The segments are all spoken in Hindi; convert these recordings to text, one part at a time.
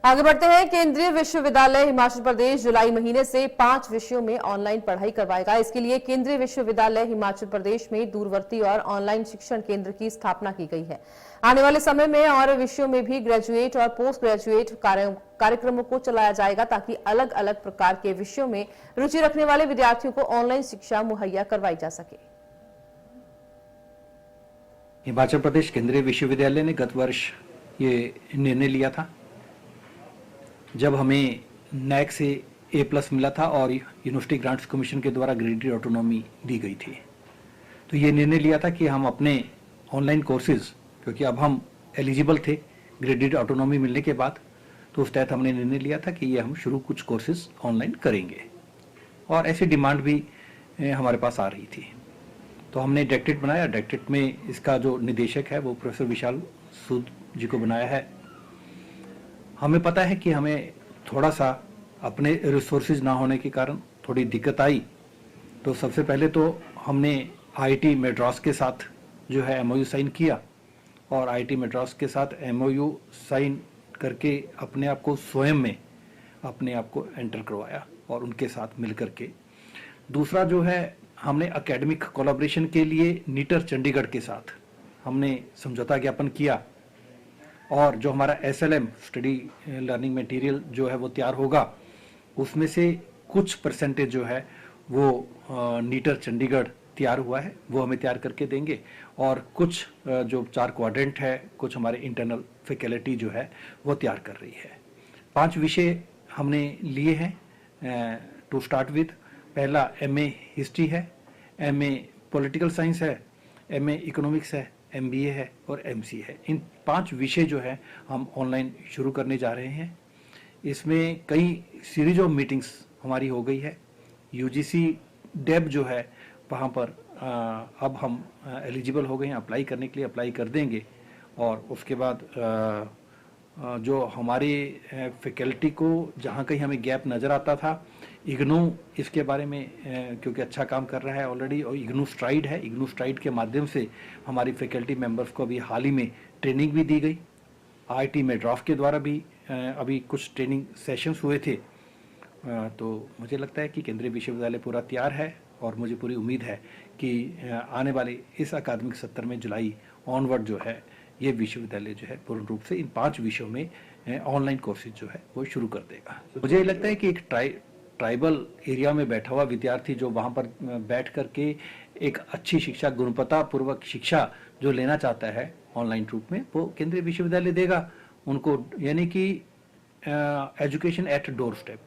आगे बढ़ते हैं। केंद्रीय विश्वविद्यालय हिमाचल प्रदेश जुलाई महीने से 5 विषयों में ऑनलाइन पढ़ाई करवाएगा। इसके लिए केंद्रीय विश्वविद्यालय हिमाचल प्रदेश में दूरवर्ती और ऑनलाइन शिक्षण केंद्र की स्थापना की गई है। आने वाले समय में और विषयों में भी ग्रेजुएट और पोस्ट ग्रेजुएट कार्यक्रमों को चलाया जाएगा, ताकि अलग अलग प्रकार के विषयों में रुचि रखने वाले विद्यार्थियों को ऑनलाइन शिक्षा मुहैया करवाई जा सके। हिमाचल प्रदेश केंद्रीय विश्वविद्यालय ने गत वर्ष ये निर्णय लिया था, जब हमें नैक से A+ मिला था और यूनिवर्सिटी ग्रांट्स कमीशन के द्वारा ग्रेडेड ऑटोनॉमी दी गई थी। तो ये निर्णय लिया था कि हम अपने ऑनलाइन कोर्सेज, क्योंकि अब हम एलिजिबल थे ग्रेडेड ऑटोनॉमी मिलने के बाद, तो उस तहत हमने निर्णय लिया था कि ये हम शुरू कुछ कोर्सेज ऑनलाइन करेंगे, और ऐसी डिमांड भी हमारे पास आ रही थी। तो हमने डायरेक्टरेट बनाया। डायरेक्टरेट में इसका जो निदेशक है वो प्रोफेसर विशाल सूद जी को बनाया है। हमें पता है कि हमें थोड़ा सा अपने रिसोर्सेज ना होने के कारण थोड़ी दिक्कत आई। तो सबसे पहले तो हमने IIT मद्रास के साथ जो है MOU साइन किया, और IIT मद्रास के साथ MOU साइन करके अपने आप को स्वयं में अपने आप को एंटर करवाया और उनके साथ मिल करके। दूसरा जो है, हमने एकेडमिक कोलैबोरेशन के लिए नीटर चंडीगढ़ के साथ हमने समझौता ज्ञापन किया, और जो हमारा SLM स्टडी लर्निंग मटेरियल जो है वो तैयार होगा, उसमें से कुछ परसेंटेज जो है वो नीटर चंडीगढ़ तैयार हुआ है, वो हमें तैयार करके देंगे। और कुछ जो 4 क्वाड्रेंट है, कुछ हमारे इंटरनल फैकल्टी जो है वो तैयार कर रही है। 5 विषय हमने लिए हैं टू स्टार्ट विद। पहला MA हिस्ट्री है, MA पॉलिटिकल साइंस है, MA इकोनॉमिक्स है, MBA है और MC है। इन 5 विषय जो है हम ऑनलाइन शुरू करने जा रहे हैं। इसमें कई सीरीज ऑफ मीटिंग्स हमारी हो गई है। UGC डेब जो है वहाँ पर अब हम एलिजिबल हो गए हैं, अप्लाई करने के लिए अप्लाई कर देंगे। और उसके बाद जो हमारे फैकल्टी को जहाँ कहीं हमें गैप नज़र आता था, इग्नू इसके बारे में क्योंकि अच्छा काम कर रहा है ऑलरेडी, और इग्नू स्ट्राइड है, इग्नू स्ट्राइड के माध्यम से हमारी फैकल्टी मेंबर्स को अभी हाल ही में ट्रेनिंग भी दी गई। IIT मद्रास के द्वारा भी अभी कुछ ट्रेनिंग सेशंस हुए थे। तो मुझे लगता है कि केंद्रीय विश्वविद्यालय पूरा तैयार है, और मुझे पूरी उम्मीद है कि आने वाले इस अकादमिक सत्र में जुलाई ऑनवर्ड जो है ये विश्वविद्यालय जो है पूर्ण रूप से इन 5 विषयों में ऑनलाइन कोर्सेज जो है वो शुरू कर देगा। मुझे लगता है कि एक ट्राइबल एरिया में बैठा हुआ विद्यार्थी जो वहाँ पर बैठ करके एक अच्छी शिक्षा, गुणवत्ता पूर्वक शिक्षा जो लेना चाहता है ऑनलाइन रूप में, वो केंद्रीय विश्वविद्यालय देगा उनको। यानी कि एजुकेशन एट डोर स्टेप,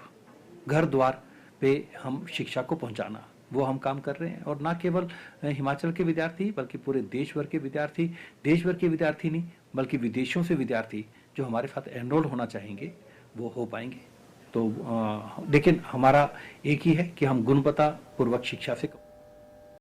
घर द्वार पे हम शिक्षा को पहुँचाना, वो हम काम कर रहे हैं। और ना केवल हिमाचल के विद्यार्थी बल्कि पूरे देश भर के विद्यार्थी, देश भर के विद्यार्थी नहीं बल्कि विदेशों से विद्यार्थी जो हमारे साथ एनरोल होना चाहेंगे वो हो पाएंगे। तो लेकिन हमारा एक ही है कि हम गुणवत्ता पूर्वक शिक्षा से